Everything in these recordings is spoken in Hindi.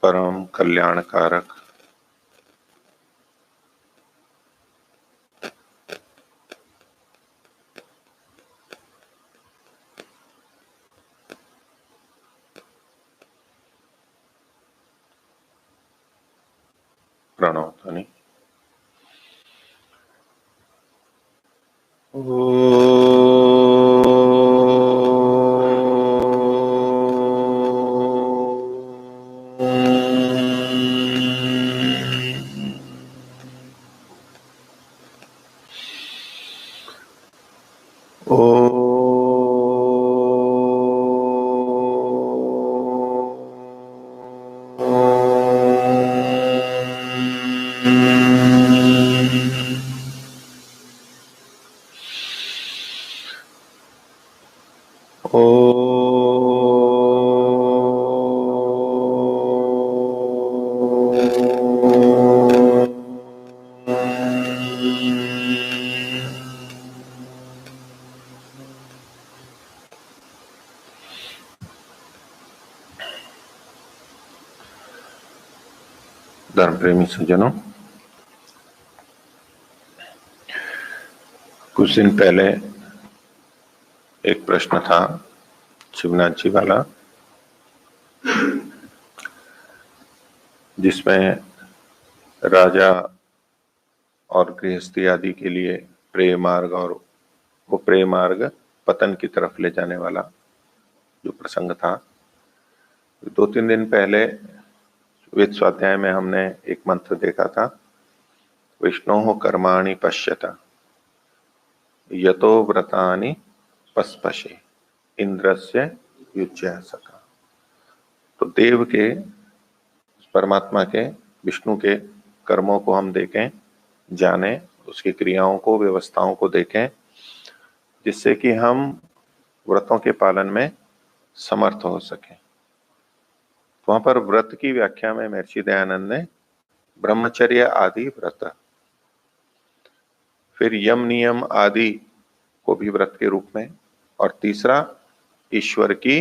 परम कल्याणकारक प्रणव ध्वनि। धर्म प्रेमी सज्जनों, कुछ दिन पहले एक प्रश्न था शिवनाथ जी वाला, जिसमें राजा और गृहस्थी आदि के लिए प्रेय मार्ग और वो प्रेय मार्ग पतन की तरफ ले जाने वाला जो प्रसंग था। 2-3 दिन पहले वेद स्वाध्याय में हमने एक मंत्र देखा था, विष्णोः कर्माणि पश्यत यतो व्रतानि पस्पशे इंद्रस्य युज्य सखा। तो देव के, परमात्मा के, विष्णु के कर्मों को हम देखें, जाने, उसकी क्रियाओं को, व्यवस्थाओं को देखें, जिससे कि हम व्रतों के पालन में समर्थ हो सकें। वहां पर व्रत की व्याख्या में महर्षि दयानंद ने ब्रह्मचर्य आदि व्रत, फिर यम नियम आदि को भी व्रत के रूप में, और तीसरा ईश्वर की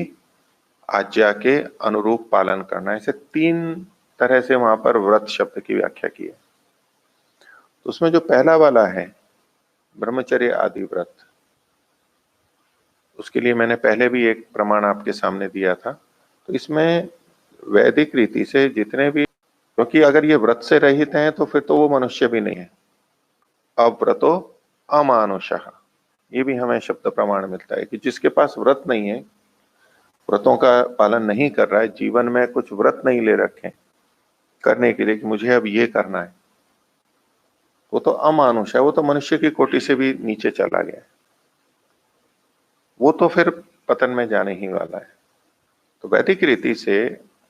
आज्ञा के अनुरूप पालन करना, ऐसे 3 तरह से वहां पर व्रत शब्द की व्याख्या की है। तो उसमें जो पहला वाला है ब्रह्मचर्य आदि व्रत, उसके लिए मैंने पहले भी एक प्रमाण आपके सामने दिया था। तो इसमें वैदिक रीति से जितने भी, क्योंकि अगर ये व्रत से रहित हैं तो फिर तो वो मनुष्य भी नहीं है, अव्रतो अमानुषः, ये भी हमें शब्द प्रमाण मिलता है कि जिसके पास व्रत नहीं है, व्रतों का पालन नहीं कर रहा है, जीवन में कुछ व्रत नहीं ले रखे करने के लिए कि मुझे अब ये करना है, वो तो अमानुष है, वो तो मनुष्य की कोटि से भी नीचे चला गया है, वो तो फिर पतन में जाने ही वाला है। तो वैदिक रीति से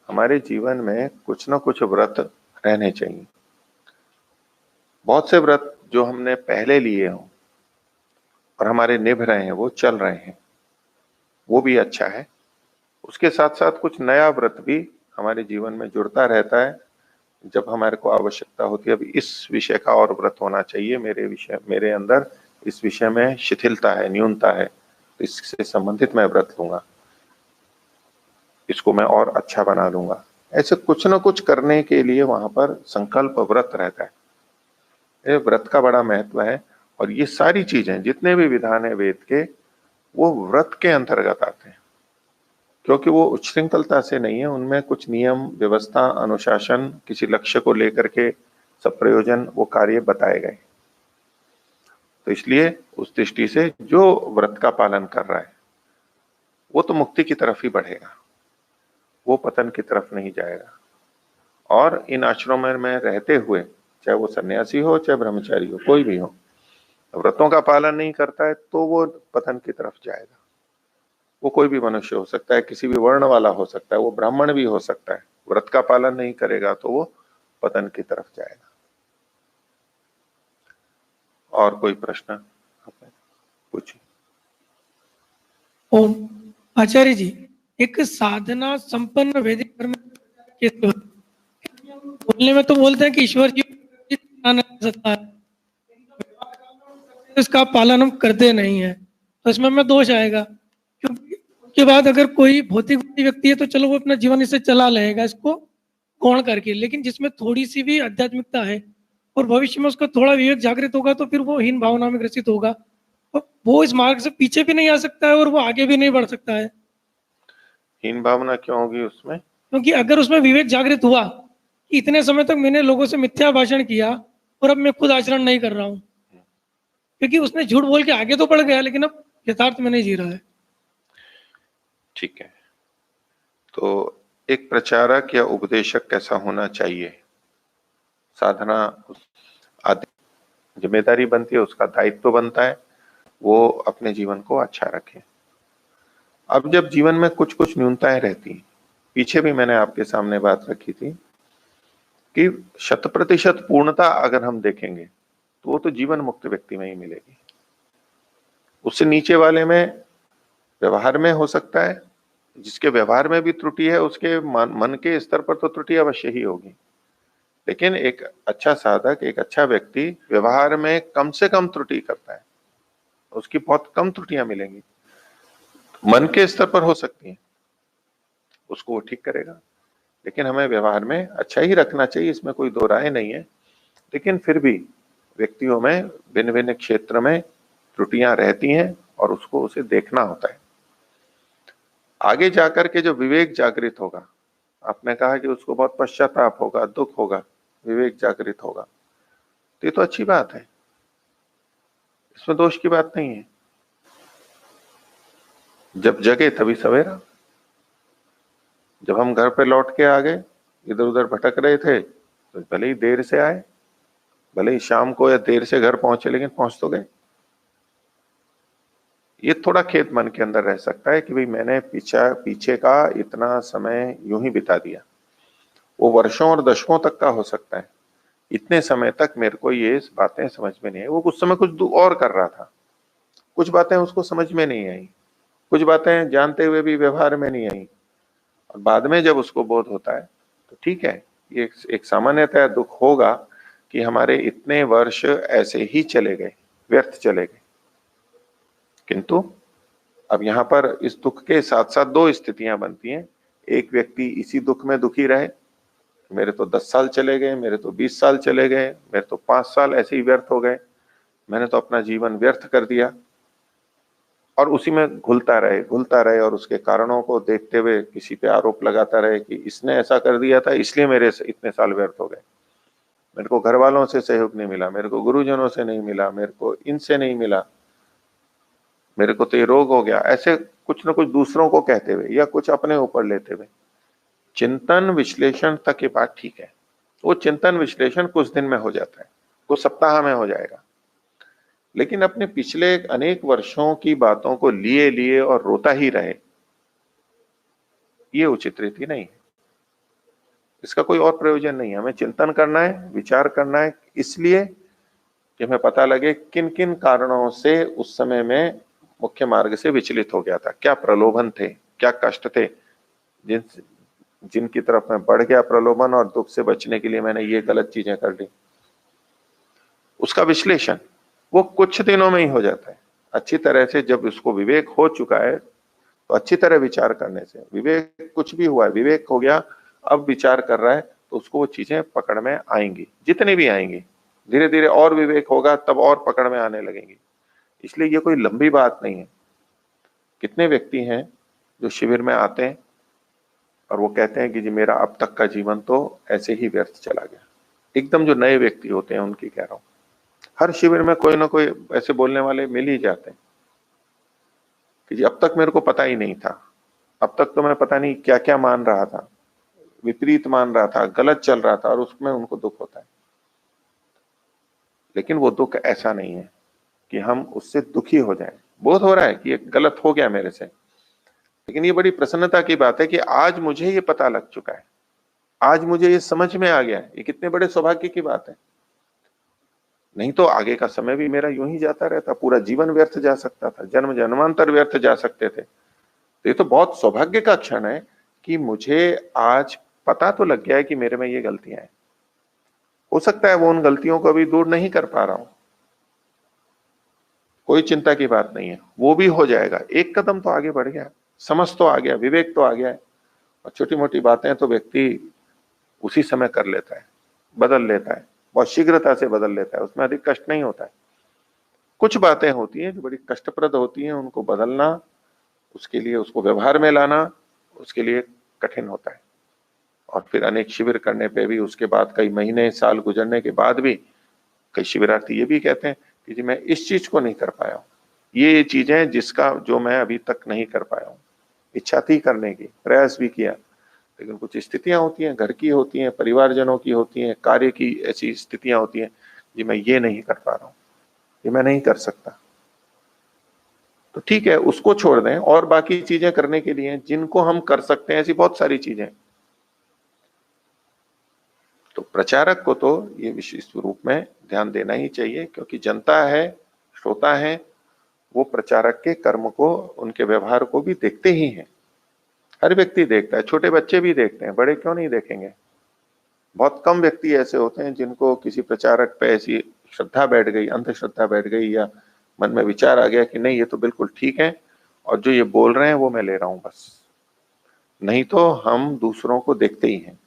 हमारे जीवन में कुछ ना कुछ व्रत रहने चाहिए। बहुत से व्रत जो हमने पहले लिए हों और हमारे निभ रहे हैं, वो चल रहे हैं, वो भी अच्छा है। उसके साथ साथ कुछ नया व्रत भी हमारे जीवन में जुड़ता रहता है जब हमारे को आवश्यकता होती है, अब इस विषय का और व्रत होना चाहिए, मेरे अंदर इस विषय में शिथिलता है, न्यूनता है, तो इससे संबंधित मैं व्रत लूंगा, इसको मैं और अच्छा बना लूंगा। ऐसे कुछ ना कुछ करने के लिए वहां पर संकल्प व्रत रहता है। ये व्रत का बड़ा महत्व है, और ये सारी चीजें, जितने भी विधान है वेद के, वो व्रत के अंतर्गत आते हैं, क्योंकि वो उच्छृंखलता से नहीं है, उनमें कुछ नियम, व्यवस्था, अनुशासन, किसी लक्ष्य को लेकर के सब प्रयोजन, वो कार्य बताए गए। तो इसलिए उस दृष्टि से जो व्रत का पालन कर रहा है वो तो मुक्ति की तरफ ही बढ़ेगा, वो पतन की तरफ नहीं जाएगा। और इन आश्रमों में रहते हुए, चाहे वो सन्यासी हो चाहे ब्रह्मचारी हो, कोई भी हो, व्रतों का पालन नहीं करता है तो वो पतन की तरफ जाएगा। वो कोई भी मनुष्य हो सकता है, किसी भी वर्ण वाला हो सकता है, वो ब्राह्मण भी हो सकता है, व्रत का पालन नहीं करेगा तो वो पतन की तरफ जाएगा। और कोई प्रश्न पूछिए। ओम आचार्य जी, एक साधना संपन्न वैदिक धर्म के बोलने में तो बोलते हैं कि ईश्वर जी सकता है, इसका पालन हम करते नहीं है, तो इसमें हमें दोष आएगा। क्योंकि उसके बाद अगर कोई भौतिक व्यक्ति है तो चलो वो अपना जीवन इसे चला लेगा, इसको गौण करके, लेकिन जिसमें थोड़ी सी भी आध्यात्मिकता है और भविष्य में उसका थोड़ा विवेक जागृत होगा तो फिर वो हीन भावना में ग्रसित होगा, और वो इस मार्ग से पीछे भी नहीं आ सकता है और वो आगे भी नहीं बढ़ सकता है। हीन भावना क्यों होगी उसमें? क्योंकि अगर उसमें विवेक जागृत हुआ कि इतने समय तक मैंने लोगों से मिथ्या भाषण किया और अब मैं खुद आचरण नहीं कर रहा हूँ, क्योंकि उसने झूठ बोल के आगे तो बढ़ गया लेकिन अब यथार्थ में नहीं जी रहा है। ठीक है, तो एक प्रचारक या उपदेशक कैसा होना चाहिए? साधना आदि जिम्मेदारी बनती है, उसका दायित्व बनता है, वो अपने जीवन को अच्छा रखे। अब जब जीवन में कुछ कुछ न्यूनताएं रहती हैं, पीछे भी मैंने आपके सामने बात रखी थी कि 100% पूर्णता अगर हम देखेंगे तो वो तो जीवन मुक्त व्यक्ति में ही मिलेगी। उससे नीचे वाले में व्यवहार में हो सकता है, जिसके व्यवहार में भी त्रुटि है उसके मन के स्तर पर तो त्रुटि अवश्य ही होगी, लेकिन एक अच्छा साधक, एक अच्छा व्यक्ति व्यवहार में कम से कम त्रुटि करता है, उसकी बहुत कम त्रुटियां मिलेंगी। मन के स्तर पर हो सकती हैं, उसको वो ठीक करेगा, लेकिन हमें व्यवहार में अच्छा ही रखना चाहिए, इसमें कोई दो राय नहीं है। लेकिन फिर भी व्यक्तियों में भिन्न भिन्न क्षेत्र में त्रुटियां रहती हैं और उसको उसे देखना होता है। आगे जाकर के जो विवेक जागृत होगा, आपने कहा कि उसको बहुत पश्चाताप होगा, दुख होगा, विवेक जागृत होगा, तो ये तो अच्छी बात है, इसमें दोष की बात नहीं है। जब जगे तभी सवेरा। जब हम घर पे लौट के आ गए, इधर उधर भटक रहे थे, तो भले ही देर से आए, भले ही शाम को या देर से घर पहुंचे, लेकिन पहुंच तो गए। ये थोड़ा खेद मन के अंदर रह सकता है कि भाई मैंने पीछे का इतना समय यूं ही बिता दिया। वो वर्षों और दशकों तक का हो सकता है, इतने समय तक मेरे को ये बातें समझ में नहीं आई। वो कुछ समय कुछ और कर रहा था, कुछ बातें उसको समझ में नहीं आई, कुछ बातें जानते हुए भी व्यवहार में नहीं आई, और बाद में जब उसको बोध होता है तो ठीक है, ये एक सामान्यतः दुख होगा कि हमारे इतने वर्ष ऐसे ही चले गए, व्यर्थ चले गए। किंतु अब यहाँ पर इस दुख के साथ साथ दो स्थितियां बनती हैं। एक व्यक्ति इसी दुख में दुखी रहे, मेरे तो 10 साल चले गए, मेरे तो 20 साल चले गए, मेरे तो 5 साल ऐसे ही व्यर्थ हो गए, मैंने तो अपना जीवन व्यर्थ कर दिया, और उसी में घुलता रहे और उसके कारणों को देखते हुए किसी पे आरोप लगाता रहे कि इसने ऐसा कर दिया था इसलिए मेरे इतने साल व्यर्थ हो गए, मेरे को घर वालों से सहयोग नहीं मिला, मेरे को गुरुजनों से नहीं मिला, मेरे को इनसे नहीं मिला, मेरे को तो ये रोग हो गया, ऐसे कुछ ना कुछ दूसरों को कहते हुए या कुछ अपने ऊपर लेते हुए। चिंतन विश्लेषण तक ये बात ठीक है, वो चिंतन विश्लेषण कुछ दिन में हो जाता है, कुछ सप्ताह में हो जाएगा, लेकिन अपने पिछले अनेक वर्षों की बातों को लिए लिए और रोता ही रहे, ये उचित रीति नहीं है। इसका कोई और प्रयोजन नहीं है। हमें चिंतन करना है, विचार करना है, इसलिए कि हमें पता लगे किन किन कारणों से उस समय में मुख्य मार्ग से विचलित हो गया था, क्या प्रलोभन थे, क्या कष्ट थे, जिनकी तरफ मैं बढ़ गया प्रलोभन, और दुख से बचने के लिए मैंने ये गलत चीजें कर ली। उसका विश्लेषण वो कुछ दिनों में ही हो जाता है। अच्छी तरह से जब उसको विवेक हो चुका है तो अच्छी तरह विचार करने से, विवेक कुछ भी हुआ है, विवेक हो गया, अब विचार कर रहा है, तो उसको वो चीजें पकड़ में आएंगी, जितनी भी आएंगी, धीरे धीरे और विवेक होगा तब और पकड़ में आने लगेंगी। इसलिए ये कोई लंबी बात नहीं है। कितने व्यक्ति हैं जो शिविर में आते हैं और वो कहते हैं कि जी मेरा अब तक का जीवन तो ऐसे ही व्यर्थ चला गया। एकदम जो नए व्यक्ति होते हैं उनकी कह रहा हूं, हर शिविर में कोई ना कोई ऐसे बोलने वाले मिल ही जाते हैं कि जी अब तक मेरे को पता ही नहीं था, अब तक तो मैं पता नहीं क्या क्या मान रहा था, विपरीत मान रहा था, गलत चल रहा था, और उसमें उनको दुख होता है। लेकिन वो दुख ऐसा नहीं है कि हम उससे दुखी हो जाएं। बोध हो रहा है कि ये गलत हो गया मेरे से, लेकिन ये बड़ी प्रसन्नता की बात है कि आज मुझे ये पता लग चुका है, आज मुझे ये समझ में आ गया है। ये कितने बड़े सौभाग्य की बात है। नहीं तो आगे का समय भी मेरा यूं ही जाता रहता, पूरा जीवन व्यर्थ जा सकता था, जन्म जन्मांतर व्यर्थ जा सकते थे। तो ये तो बहुत सौभाग्य का क्षण है कि मुझे आज पता तो लग गया है कि मेरे में ये गलतियां हैं। हो सकता है वो उन गलतियों को अभी दूर नहीं कर पा रहा हूं, कोई चिंता की बात नहीं है, वो भी हो जाएगा। एक कदम तो आगे बढ़ गया, समझ तो आ गया, विवेक तो आ गया है, और छोटी मोटी बातें तो व्यक्ति उसी समय कर लेता है, बदल लेता है, बहुत शीघ्रता से बदल लेता है, उसमें अधिक कष्ट नहीं होता है। कुछ बातें होती हैं जो बड़ी कष्टप्रद होती हैं, उनको बदलना, उसके लिए उसको व्यवहार में लाना, उसके लिए कठिन होता है। और फिर अनेक शिविर करने पे भी उसके बाद कई महीने साल गुजरने के बाद भी कई शिविरार्थी ये भी कहते हैं कि जी मैं इस चीज को नहीं कर पाया हूँ, ये चीजें जिसका जो मैं अभी तक नहीं कर पाया हूँ। इच्छा थी करने की, प्रयास भी किया, लेकिन कुछ स्थितियां होती हैं, घर की होती हैं, परिवारजनों की होती हैं, कार्य की ऐसी स्थितियां होती हैं, जी मैं ये नहीं कर पा रहा हूँ, ये मैं नहीं कर सकता। तो ठीक है, उसको छोड़ दें और बाकी चीजें करने के लिए जिनको हम कर सकते हैं, ऐसी बहुत सारी चीजें। तो प्रचारक को तो ये विशेष रूप में ध्यान देना ही चाहिए, क्योंकि जनता है, श्रोता है, वो प्रचारक के कर्म को, उनके व्यवहार को भी देखते ही हैं। हर व्यक्ति देखता है, छोटे बच्चे भी देखते हैं, बड़े क्यों नहीं देखेंगे। बहुत कम व्यक्ति ऐसे होते हैं जिनको किसी प्रचारक पे ऐसी श्रद्धा बैठ गई, अंधश्रद्धा बैठ गई, या मन में विचार आ गया कि नहीं ये तो बिल्कुल ठीक है और जो ये बोल रहे हैं वो मैं ले रहा हूं बस। नहीं तो हम दूसरों को देखते ही हैं,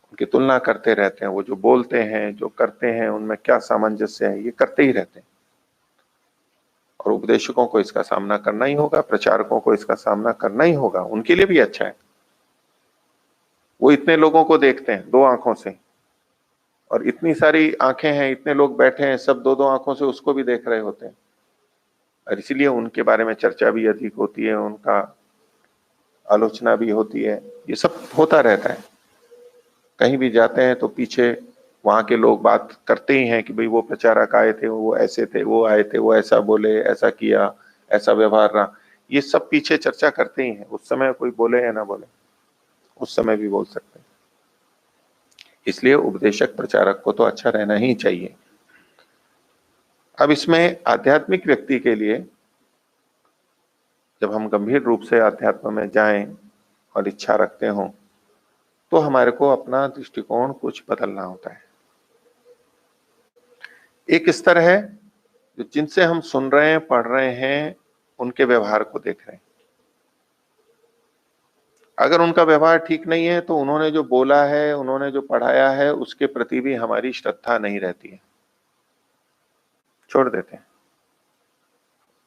उनकी तुलना करते रहते हैं, वो जो बोलते हैं, जो करते हैं, उनमें क्या सामंजस्य है, ये करते ही रहते हैं। और उपदेशकों को इसका सामना करना ही होगा, प्रचारकों को इसका सामना करना ही होगा, उनके लिए भी अच्छा है। वो इतने लोगों को देखते हैं दो आंखों से, और इतनी सारी आंखें हैं, इतने लोग बैठे हैं, सब दो दो आंखों से उसको भी देख रहे होते हैं, और इसीलिए उनके बारे में चर्चा भी अधिक होती है, उनका आलोचना भी होती है, ये सब होता रहता है। कहीं भी जाते हैं तो पीछे वहां के लोग बात करते ही हैं कि भाई वो प्रचारक आए थे, वो ऐसे थे, वो आए थे, वो ऐसा बोले, ऐसा किया, ऐसा व्यवहार रहा, ये सब पीछे चर्चा करते ही हैं। उस समय कोई बोले या ना बोले, उस समय भी बोल सकते हैं। इसलिए उपदेशक प्रचारक को तो अच्छा रहना ही चाहिए। अब इसमें आध्यात्मिक व्यक्ति के लिए, जब हम गंभीर रूप से अध्यात्म में जाएं और इच्छा रखते हों, तो हमारे को अपना दृष्टिकोण कुछ बदलना होता है। एक स्तर है जो जिनसे हम सुन रहे हैं, पढ़ रहे हैं, उनके व्यवहार को देख रहे हैं। अगर उनका व्यवहार ठीक नहीं है तो उन्होंने जो बोला है, उन्होंने जो पढ़ाया है, उसके प्रति भी हमारी श्रद्धा नहीं रहती है, छोड़ देते हैं।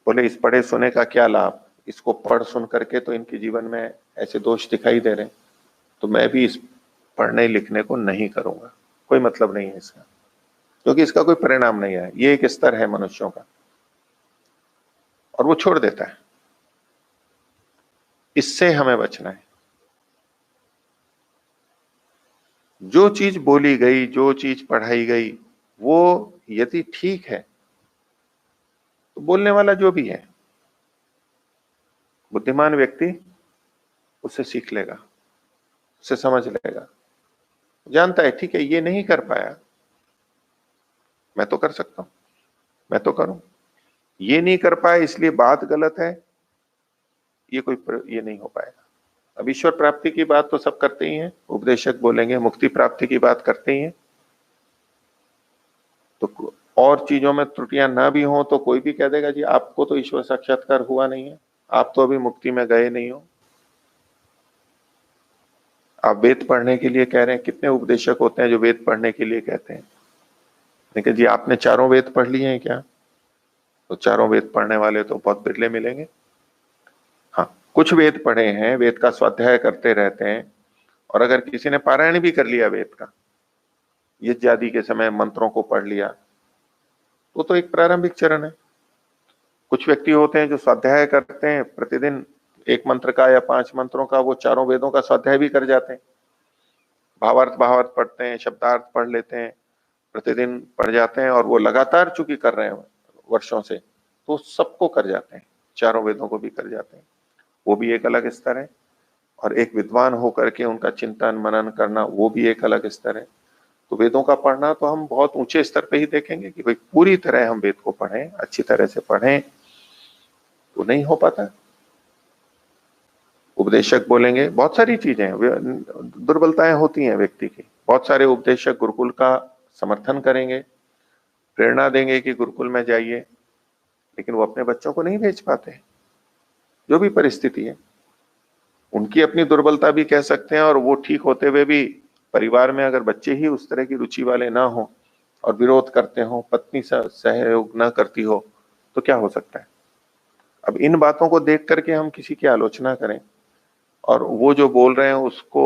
बोले इस पढ़े सुने का क्या लाभ, इसको पढ़ सुन करके तो इनके जीवन में ऐसे दोष दिखाई दे रहे हैं, तो मैं भी इस पढ़ने लिखने को नहीं करूंगा, कोई मतलब नहीं है इसका, क्योंकि इसका कोई परिणाम नहीं है। ये एक स्तर है मनुष्यों का, और वो छोड़ देता है। इससे हमें बचना है। जो चीज बोली गई, जो चीज पढ़ाई गई, वो यदि ठीक है तो बोलने वाला जो भी है बुद्धिमान व्यक्ति उससे सीख लेगा, उससे समझ लेगा, जानता है ठीक है ये नहीं कर पाया, मैं तो कर सकता हूं, मैं तो करूं। ये नहीं कर पाया इसलिए बात गलत है, ये नहीं हो पाएगा। अब ईश्वर प्राप्ति की बात तो सब करते ही हैं, उपदेशक बोलेंगे मुक्ति प्राप्ति की बात करते ही हैं, तो और चीजों में त्रुटियां ना भी हो तो कोई भी कह देगा जी आपको तो ईश्वर साक्षात्कार हुआ नहीं है, आप तो अभी मुक्ति में गए नहीं हो। आप वेद पढ़ने के लिए कह रहे हैं, कितने उपदेशक होते हैं जो वेद पढ़ने के लिए कहते हैं, लेकिन जी आपने चारों वेद पढ़ लिए हैं क्या? तो चारों वेद पढ़ने वाले तो बहुत बिरले मिलेंगे। हाँ, कुछ वेद पढ़े हैं, वेद का स्वाध्याय करते रहते हैं, और अगर किसी ने पारायण भी कर लिया वेद का, यज्ञ आदि के समय मंत्रों को पढ़ लिया, तो एक प्रारंभिक चरण है। कुछ व्यक्ति होते हैं जो स्वाध्याय करते हैं प्रतिदिन, एक मंत्र का या 5 मंत्रों का, वो चारों वेदों का स्वाध्याय भी कर जाते हैं, भावार्थ पढ़ते हैं, शब्दार्थ पढ़ लेते हैं, प्रतिदिन पढ़ जाते हैं, और वो लगातार चूंकि कर रहे हैं वर्षों से, तो सबको कर जाते हैं, चारों वेदों को भी कर जाते हैं। वो भी एक अलग स्तर है। और एक विद्वान होकर के उनका चिंतन मनन करना, वो भी एक अलग स्तर है। तो वेदों का पढ़ना तो हम बहुत ऊंचे स्तर पे ही देखेंगे कि भाई पूरी तरह हम वेद को पढ़ें, अच्छी तरह से पढ़ें, तो नहीं हो पाता। उपदेशक बोलेंगे बहुत सारी चीजें, दुर्बलताएं होती हैं व्यक्ति की, बहुत सारे उपदेशक गुरुकुल का समर्थन करेंगे, प्रेरणा देंगे कि गुरुकुल में जाइए, लेकिन वो अपने बच्चों को नहीं भेज पाते। जो भी परिस्थिति है, उनकी अपनी दुर्बलता भी कह सकते हैं, और वो ठीक होते हुए भी परिवार में अगर बच्चे ही उस तरह की रुचि वाले ना हो और विरोध करते हो, पत्नी सहयोग ना करती हो, तो क्या हो सकता है? अब इन बातों को देख करके हम किसी की आलोचना करें और वो जो बोल रहे हैं उसको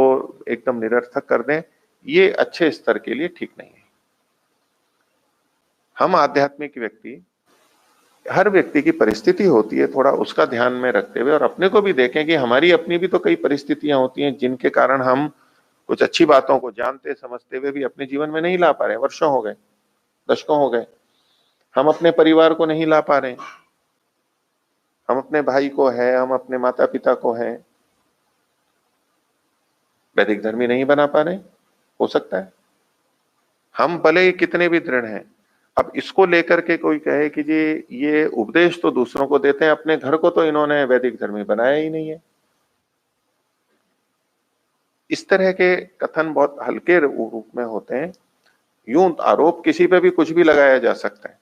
एकदम निरर्थक कर दें, ये अच्छे स्तर के लिए ठीक नहीं है। हम आध्यात्मिक व्यक्ति, हर व्यक्ति की परिस्थिति होती है, थोड़ा उसका ध्यान में रखते हुए और अपने को भी देखें कि हमारी अपनी भी तो कई परिस्थितियां होती हैं जिनके कारण हम कुछ अच्छी बातों को जानते समझते हुए भी अपने जीवन में नहीं ला पा रहे। वर्षों हो गए, दशकों हो गए, हम अपने परिवार को नहीं ला पा रहे। हम अपने भाई को है, हम अपने माता पिता को है, वैदिक धर्मी नहीं बना पा रहे। हो सकता है हम भले ही कितने भी दृढ़ हैं, अब इसको लेकर के कोई कहे कि जी ये उपदेश तो दूसरों को देते हैं, अपने घर को तो इन्होंने वैदिक धर्मी बनाया ही नहीं है। इस तरह के कथन बहुत हल्के रूप में होते हैं। यूं आरोप किसी पे भी कुछ भी लगाया जा सकता है।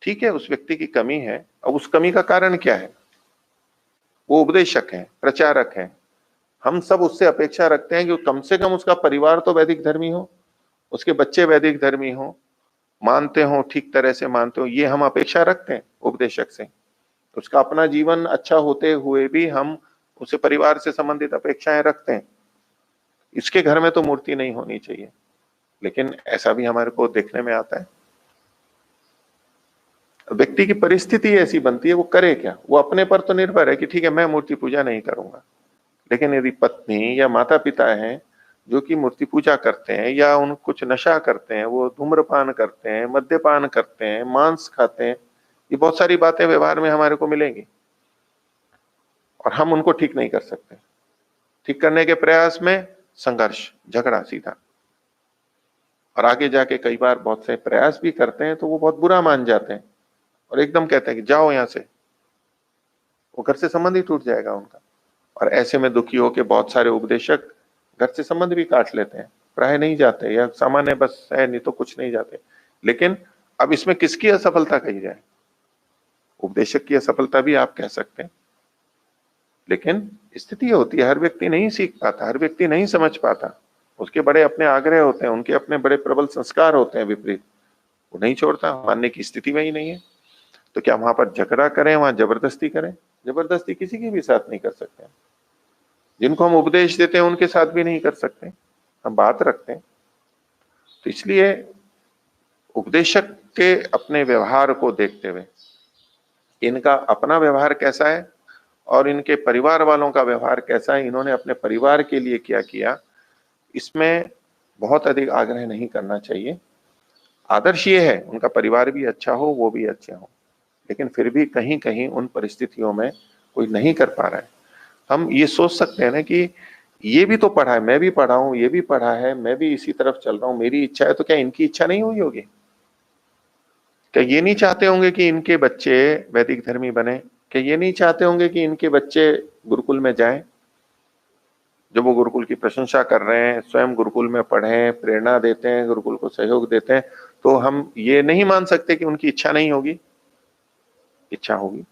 ठीक है, उस व्यक्ति की कमी है, अब उस कमी का कारण क्या है? वो उपदेशक है, प्रचारक है, हम सब उससे अपेक्षा रखते हैं कि कम से कम उसका परिवार तो वैदिक धर्मी हो, उसके बच्चे वैदिक धर्मी हो, मानते हो, ठीक तरह से मानते हो, ये हम अपेक्षा रखते हैं उपदेशक से। उसका अपना जीवन अच्छा होते हुए भी हम उसे परिवार से संबंधित अपेक्षाएं रखते हैं। इसके घर में तो मूर्ति नहीं होनी चाहिए, लेकिन ऐसा भी हमारे को देखने में आता है। व्यक्ति की परिस्थिति ऐसी बनती है, वो करे क्या? वो अपने पर तो निर्भर है कि ठीक है मैं मूर्ति पूजा नहीं करूंगा, लेकिन यदि पत्नी या माता पिता हैं जो कि मूर्ति पूजा करते हैं या उन कुछ नशा करते हैं, वो धूम्रपान करते हैं, मद्यपान करते हैं, मांस खाते हैं, ये बहुत सारी बातें व्यवहार में हमारे को मिलेंगी और हम उनको ठीक नहीं कर सकते। ठीक करने के प्रयास में संघर्ष, झगड़ा सीधा, और आगे जाके कई बार बहुत से प्रयास भी करते हैं तो वो बहुत बुरा मान जाते हैं और एकदम कहते हैं कि जाओ यहां से, वो घर से संबंध ही टूट जाएगा उनका। और ऐसे में दुखी होकर बहुत सारे उपदेशक घर से संबंध भी काट लेते हैं, प्राय नहीं जाते या सामान्य बस है, नहीं तो कुछ नहीं जाते। लेकिन अब इसमें किसकी असफलता कही जाए? उपदेशक की असफलता भी आप कह सकते हैं, लेकिन स्थिति होती है, हर व्यक्ति नहीं सीख पाता, हर व्यक्ति नहीं समझ पाता, उसके बड़े अपने आग्रह होते हैं, उनके अपने बड़े प्रबल संस्कार होते हैं विपरीत, वो नहीं छोड़ता, मानने की स्थिति में ही नहीं है। तो क्या वहां पर झगड़ा करें, वहां जबरदस्ती करें? जबरदस्ती किसी के भी साथ नहीं कर सकते। जिनको हम उपदेश देते हैं उनके साथ भी नहीं कर सकते, हम बात रखते हैं। तो इसलिए उपदेशक के अपने व्यवहार को देखते हुए, इनका अपना व्यवहार कैसा है और इनके परिवार वालों का व्यवहार कैसा है, इन्होंने अपने परिवार के लिए क्या किया, इसमें बहुत अधिक आग्रह नहीं करना चाहिए। आदर्श ये है उनका परिवार भी अच्छा हो, वो भी अच्छे हो, लेकिन फिर भी कहीं कहीं उन परिस्थितियों में कोई नहीं कर पा रहा है। हम ये सोच सकते हैं ना कि ये भी तो पढ़ा है, मैं भी पढ़ा हूं, ये भी पढ़ा है, मैं भी इसी तरफ चल रहा हूं, मेरी इच्छा है, तो क्या इनकी इच्छा नहीं हुई होगी? क्या ये नहीं चाहते होंगे कि इनके बच्चे वैदिक धर्मी बने? क्या ये नहीं चाहते होंगे कि इनके बच्चे गुरुकुल में जाएं? जब वो गुरुकुल की प्रशंसा कर रहे हैं, स्वयं गुरुकुल में पढ़ें, प्रेरणा देते हैं, गुरुकुल को सहयोग देते हैं, तो हम ये नहीं मान सकते कि उनकी इच्छा नहीं होगी। इच्छा होगी।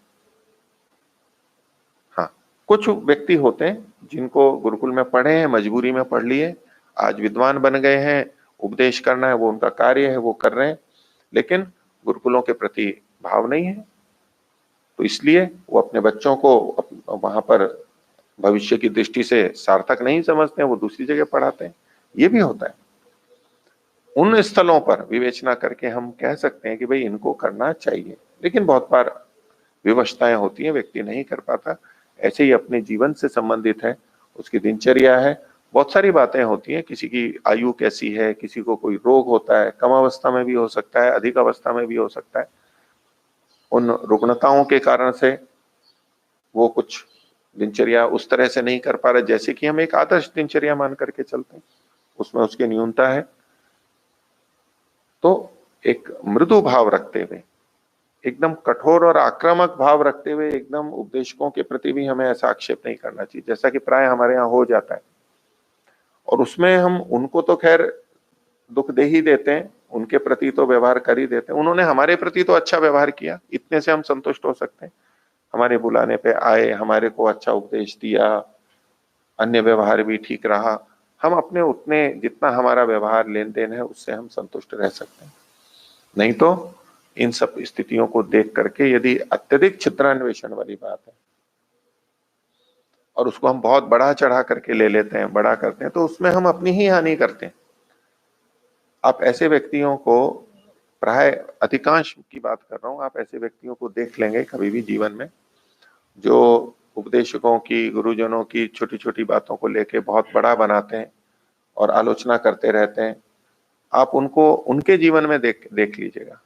हाँ, कुछ व्यक्ति होते हैं जिनको गुरुकुल में पढ़े हैं, मजबूरी में पढ़ लिए, आज विद्वान बन गए हैं, उपदेश करना है वो उनका कार्य है, वो कर रहे हैं, लेकिन गुरुकुलों के प्रति भाव नहीं है, तो इसलिए वो अपने बच्चों को वहां पर भविष्य की दृष्टि से सार्थक नहीं समझते हैं, वो दूसरी जगह पढ़ाते हैं। ये भी होता है। उन स्थलों पर विवेचना करके हम कह सकते हैं कि भाई इनको करना चाहिए, लेकिन बहुत बार विवशताएं होती हैं, व्यक्ति नहीं कर पाता। ऐसे ही अपने जीवन से संबंधित है, उसकी दिनचर्या है, बहुत सारी बातें होती हैं, किसी की आयु कैसी है, किसी को कोई रोग होता है, कम अवस्था में भी हो सकता है, अधिक अवस्था में भी हो सकता है। उन रुग्णताओं के कारण से वो कुछ दिनचर्या उस तरह से नहीं कर पा रहे जैसे कि हम एक आदर्श दिनचर्या मान करके चलते हैं, उसमें उसकी न्यूनता है। तो एक मृदु भाव रखते हुए, एकदम कठोर और आक्रामक भाव रखते हुए एकदम उपदेशकों के प्रति भी हमें ऐसा आक्षेप नहीं करना चाहिए, जैसा कि प्राय हमारे यहाँ हो जाता है। और उसमें हम उनको तो खैर दुख दे ही देते हैं, उनके प्रति तो व्यवहार कर ही देते हैं, उन्होंने हमारे प्रति तो अच्छा व्यवहार किया, इतने से हम संतुष्ट हो सकते हैं। हमारे बुलाने पे आए, हमारे को अच्छा उपदेश दिया, अन्य व्यवहार भी ठीक रहा, हम अपने उतने जितना हमारा व्यवहार लेन देन है उससे हम संतुष्ट रह सकते हैं। नहीं तो इन सब स्थितियों को देख करके यदि अत्यधिक छिद्रान्वेषण वाली बात है और उसको हम बहुत बड़ा चढ़ा करके ले लेते हैं, बड़ा करते हैं, तो उसमें हम अपनी ही हानि करते हैं। आप ऐसे व्यक्तियों को, प्राय अधिकांश की बात कर रहा हूं, आप ऐसे व्यक्तियों को देख लेंगे कभी भी जीवन में जो उपदेशकों की, गुरुजनों की छोटी छोटी बातों को लेके बहुत बड़ा बनाते हैं और आलोचना करते रहते हैं। आप उनको उनके जीवन में देख लीजिएगा,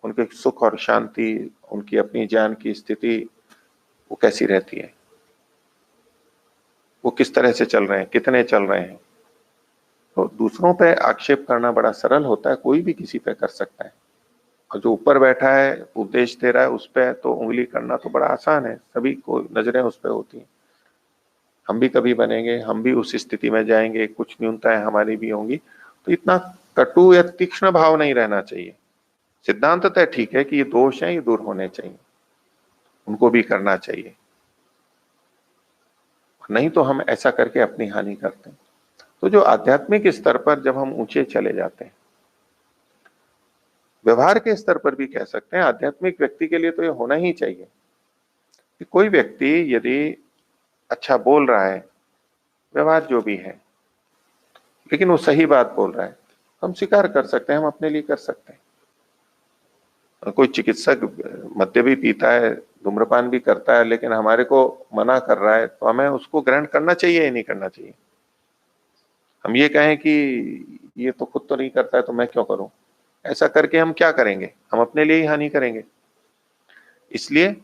उनके सुख और शांति, उनकी अपनी ज्ञान की स्थिति वो कैसी रहती है, वो किस तरह से चल रहे हैं, कितने चल रहे हैं। तो दूसरों पे आक्षेप करना बड़ा सरल होता है, कोई भी किसी पे कर सकता है, और जो ऊपर बैठा है उपदेश दे रहा है उस पे तो उंगली करना तो बड़ा आसान है, सभी को नजरें उस पे होती हैं। हम भी कभी बनेंगे, हम भी उस स्थिति में जाएंगे, कुछ न्यूनताएं हमारी भी होंगी, तो इतना कटु या तीक्ष्ण भाव नहीं रहना चाहिए। सिद्धांततः ठीक है कि ये दोष हैं, ये दूर होने चाहिए, उनको भी करना चाहिए, नहीं तो हम ऐसा करके अपनी हानि करते हैं। तो जो आध्यात्मिक स्तर पर जब हम ऊंचे चले जाते हैं, व्यवहार के स्तर पर भी कह सकते हैं, आध्यात्मिक व्यक्ति के लिए तो ये होना ही चाहिए कि कोई व्यक्ति यदि अच्छा बोल रहा है, व्यवहार जो भी है, लेकिन वो सही बात बोल रहा है, हम स्वीकार कर सकते हैं, हम अपने लिए कर सकते हैं। कोई चिकित्सक मद्य भी पीता है, धूम्रपान भी करता है, लेकिन हमारे को मना कर रहा है, तो हमें उसको ग्रहण करना चाहिए या नहीं करना चाहिए? हम ये कहें कि ये तो खुद तो नहीं करता है तो मैं क्यों करूं, ऐसा करके हम क्या करेंगे? हम अपने लिए ही हानि करेंगे। इसलिए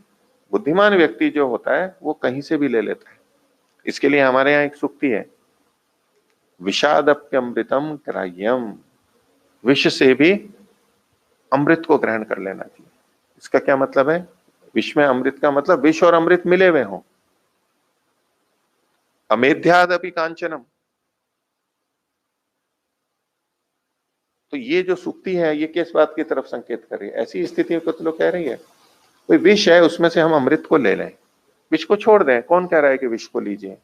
बुद्धिमान व्यक्ति जो होता है वो कहीं से भी ले लेता है। इसके लिए हमारे यहाँ एक सूक्ति है, विषादप्यमृतम ग्राह्यम, विष से भी अमृत को ग्रहण कर लेना चाहिए। इसका क्या मतलब है? विष में अमृत का मतलब विष और अमृत मिले हुए हों। अमेध्यादपि कांचनम, तो ये जो सूक्ति है ये किस बात की तरफ संकेत कर रही है? ऐसी स्थिति को तो लोग कह रही है कोई विष है उसमें से हम अमृत को ले लें, विष को छोड़ दें। कौन कह रहा है कि विष को लीजिए?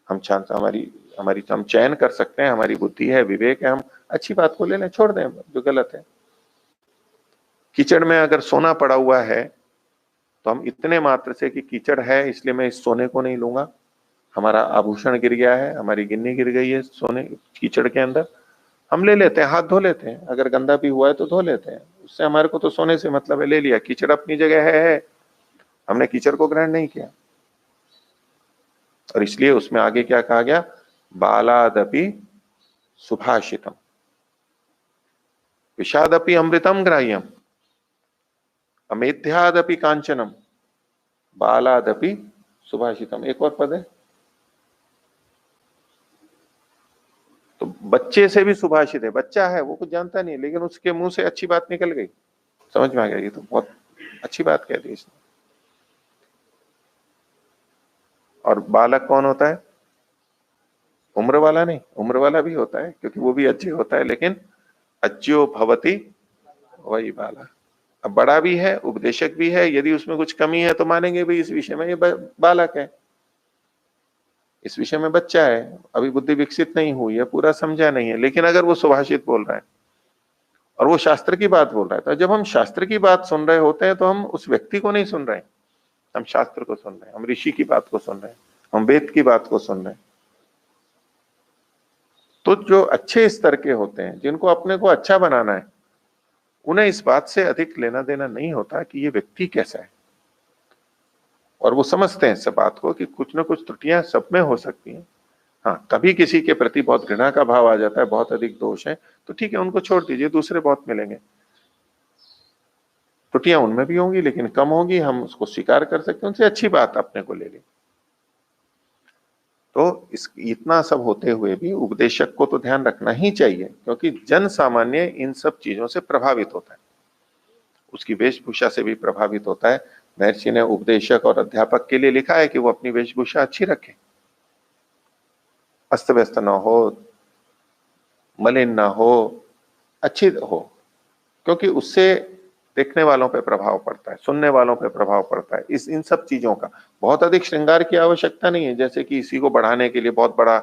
हम शांत, हमारी हमारी हम चयन कर सकते हैं, हमारी बुद्धि है, विवेक है, हम अच्छी बात को ले लें, छोड़ दें जो गलत है। कीचड़ में अगर सोना पड़ा हुआ है तो हम इतने मात्र से कि कीचड़ है इसलिए मैं इस सोने को नहीं लूंगा, हमारा आभूषण गिर गया है, हमारी गिन्नी गिर गई है सोने कीचड़ के अंदर, हम ले लेते हैं, हाथ धो लेते हैं, अगर गंदा भी हुआ है तो धो लेते हैं, उससे हमारे को तो सोने से मतलब है, ले लिया। कीचड़ अपनी जगह है, हमने कीचड़ को ग्रहण नहीं किया। और इसलिए उसमें आगे क्या कहा गया, बालादपि सुभाषितम विषादपि अमृतम ग्राह्यम अमेध्यादपि कांचनम बालादपि सुभाषितम। एक और पद है, तो बच्चे से भी सुभाषित है। बच्चा है, वो कुछ जानता नहीं, लेकिन उसके मुंह से अच्छी बात निकल गई, समझ में आ गया, ये तो बहुत अच्छी बात कह दी इसने। और बालक कौन होता है? उम्र वाला नहीं, उम्र वाला भी होता है क्योंकि वो भी अच्छे होता है, लेकिन अज्यो भवति वही बाला। अब बड़ा भी है, उपदेशक भी है, यदि उसमें कुछ कमी है तो मानेंगे भी इस विषय में ये बालक है, इस विषय में बच्चा है, अभी बुद्धि विकसित नहीं हुई है, पूरा समझा नहीं है। लेकिन अगर वो सुभाषित बोल रहा है और वो शास्त्र की बात बोल रहा है, तो जब हम शास्त्र की बात सुन रहे होते हैं तो हम उस व्यक्ति को नहीं सुन रहे हैं, हम शास्त्र को सुन रहे हैं, हम ऋषि की बात को सुन रहे हैं, हम वेद की बात को सुन रहे हैं। तो जो अच्छे स्तर के होते हैं, जिनको अपने को अच्छा बनाना है, उन्हें इस बात से अधिक लेना देना नहीं होता कि ये व्यक्ति कैसा है, और वो समझते हैं सब बात को कि कुछ ना कुछ त्रुटियां सब में हो सकती हैं। हाँ, कभी किसी के प्रति बहुत घृणा का भाव आ जाता है, बहुत अधिक दोष है, तो ठीक है, उनको छोड़ दीजिए, दूसरे बहुत मिलेंगे। त्रुटियां उनमें भी होंगी लेकिन कम होगी, हम उसको स्वीकार कर सकते हैं, उनसे अच्छी बात अपने को ले ली। तो इस इतना सब होते हुए भी उपदेशक को तो ध्यान रखना ही चाहिए, क्योंकि जन सामान्य इन सब चीजों से प्रभावित होता है, उसकी वेशभूषा से भी प्रभावित होता है। महर्षि ने उपदेशक और अध्यापक के लिए लिखा है कि वो अपनी वेशभूषा अच्छी रखे, अस्त व्यस्त ना हो, मलिन ना हो, अच्छी हो, क्योंकि उससे देखने वालों पे प्रभाव पड़ता है, सुनने वालों पे प्रभाव पड़ता है। इस इन सब चीजों का बहुत अधिक श्रृंगार की आवश्यकता नहीं है, जैसे कि इसी को बढ़ाने के लिए बहुत बड़ा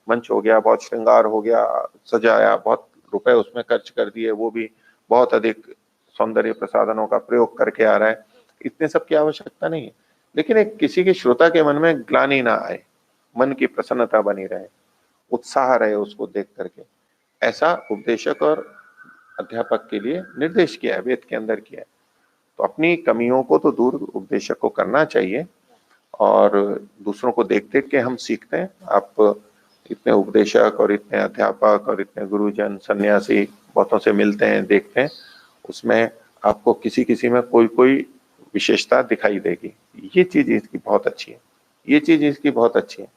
मंच हो गया, बहुत श्रृंगार हो गया, सजाया, बहुत रुपए उसमें खर्च कर दिए, वो भी बहुत अधिक सौंदर्य प्रसाधनों का प्रयोग करके आ रहा है। इतने सब की आवश्यकता नहीं है, लेकिन एक किसी के श्रोता के मन में ग्लानि ना आए, मन की प्रसन्नता बनी रहे, उत्साह रहे उसको देख करके, ऐसा उपदेशक और अध्यापक के लिए निर्देश किया है, वेद के अंदर किया है। तो अपनी कमियों को तो दूर उपदेशक को करना चाहिए, और दूसरों को देख देख के हम सीखते हैं। आप इतने उपदेशक और इतने अध्यापक और इतने गुरुजन सन्यासी बहुतों से मिलते हैं, देखते हैं, उसमें आपको किसी किसी में कोई कोई विशेषता दिखाई देगी। ये चीज इसकी बहुत अच्छी है, ये चीज इसकी बहुत अच्छी है।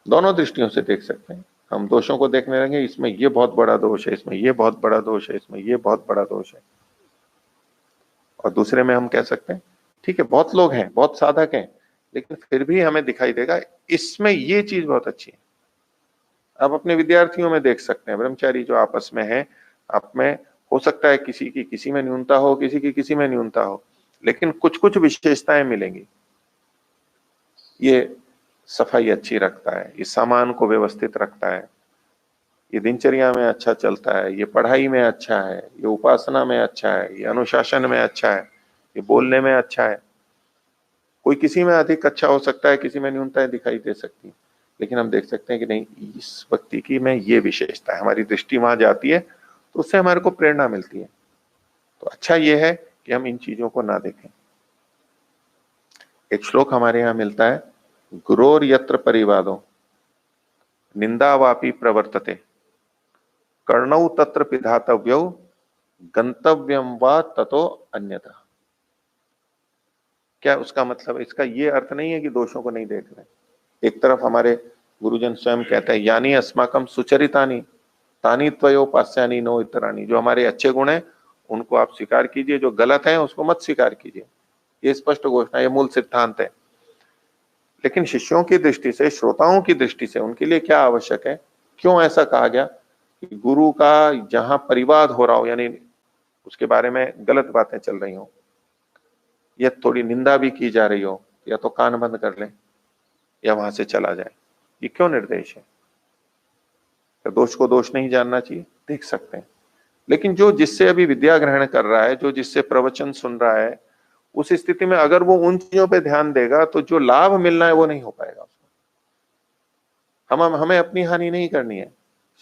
दोनों दृष्टियों से देख सकते हैं। हम दोषों को देखने लगे, इसमें ये बहुत बड़ा दोष है, इसमें ये बहुत बड़ा दोष है, इसमें ये बहुत बड़ा दोष है, और दूसरे में हम कह सकते हैं ठीक है, बहुत लोग हैं, बहुत साधक हैं, लेकिन फिर भी हमें दिखाई देगा इसमें ये चीज बहुत अच्छी है। आप अपने विद्यार्थियों में देख सकते हैं, ब्रह्मचारी जो आपस में है, आप में हो सकता है किसी की किसी में न्यूनता हो, किसी की किसी में न्यूनता हो, लेकिन कुछ कुछ विशेषताएं मिलेंगी। ये सफाई अच्छी रखता है, ये सामान को व्यवस्थित रखता है, ये दिनचर्या में अच्छा चलता है, ये पढ़ाई में अच्छा है, ये उपासना में अच्छा है, ये अनुशासन में अच्छा है, ये बोलने में अच्छा है। कोई किसी में अधिक अच्छा हो सकता है, किसी में न्यूनताएं दिखाई दे सकती है, लेकिन हम देख सकते हैं कि नहीं, इस व्यक्ति की में ये विशेषता है, हमारी दृष्टि वहां जाती है तो उससे हमारे को प्रेरणा मिलती है। तो अच्छा ये है कि हम इन चीजों को ना देखें। एक श्लोक हमारे यहाँ मिलता है, गुरोर यत्र परिवादो निंदावापि प्रवर्तते कर्णौ तत्र पिधातव्यौ गंतव्यम वा ततो अन्यथा। क्या उसका मतलब, इसका ये अर्थ नहीं है कि दोषों को नहीं देख रहे। एक तरफ हमारे गुरुजन स्वयं कहते हैं, यानी अस्माकम सुचरितानी तानी त्वयोपास्यानि नो इतरानी, जो हमारे अच्छे गुण हैं उनको आप स्वीकार कीजिए, जो गलत है उसको मत स्वीकार कीजिए। ये स्पष्ट घोषणा, ये मूल सिद्धांत है। लेकिन शिष्यों की दृष्टि से, श्रोताओं की दृष्टि से उनके लिए क्या आवश्यक है, क्यों ऐसा कहा गया कि गुरु का जहां परिवाद हो रहा हो, यानी उसके बारे में गलत बातें चल रही हो या थोड़ी निंदा भी की जा रही हो, या तो कान बंद कर लें या वहां से चला जाए। ये क्यों निर्देश है? तो दोष को दोष नहीं जानना चाहिए, देख सकते हैं, लेकिन जो जिससे अभी विद्या ग्रहण कर रहा है, जो जिससे प्रवचन सुन रहा है, उस स्थिति में अगर वो उन चीजों पे ध्यान देगा तो जो लाभ मिलना है वो नहीं हो पाएगा उसको। हमें अपनी हानि नहीं करनी है,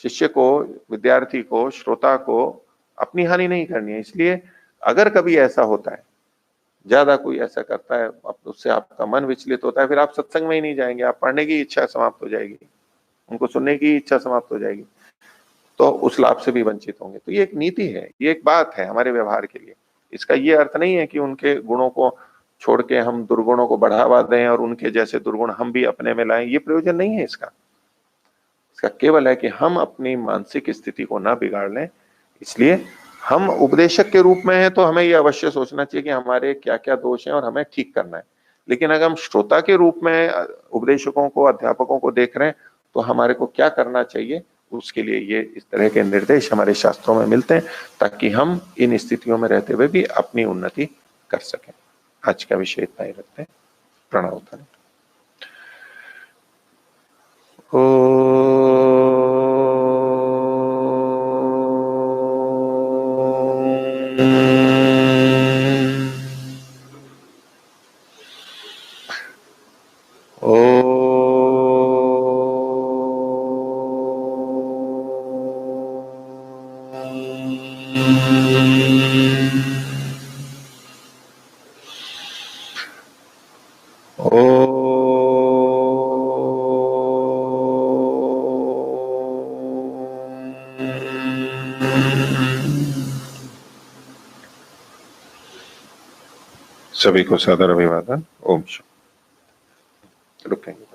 शिष्य को, विद्यार्थी को, श्रोता को अपनी हानि नहीं करनी है। इसलिए अगर कभी ऐसा होता है, ज्यादा कोई ऐसा करता है, उससे आपका मन विचलित होता है, फिर आप सत्संग में ही नहीं जाएंगे, आप पढ़ने की इच्छा समाप्त हो जाएगी, उनको सुनने की इच्छा समाप्त हो जाएगी, तो उस लाभ से भी वंचित होंगे। तो ये एक नीति है, ये एक बात है हमारे व्यवहार के लिए। इसका ये अर्थ नहीं है कि उनके गुणों को छोड़ के हम दुर्गुणों को बढ़ावा दें और उनके जैसे दुर्गुण हम भी अपने में लाएं, ये प्रयोजन नहीं है इसका। इसका केवल है कि हम अपनी मानसिक स्थिति को ना बिगाड़ लें। इसलिए हम उपदेशक के रूप में हैं तो हमें ये अवश्य सोचना चाहिए कि हमारे क्या क्या दोष हैं और हमें ठीक करना है। लेकिन अगर हम श्रोता के रूप में उपदेशकों को, अध्यापकों को देख रहे हैं, तो हमारे को क्या करना चाहिए, उसके लिए ये इस तरह के निर्देश हमारे शास्त्रों में मिलते हैं, ताकि हम इन स्थितियों में रहते हुए भी अपनी उन्नति कर सकें। आज का विषय इतना ही रखते हैं। प्रणव। सभी को सादर अभिवादन। ओम शांति। रुकेंगे।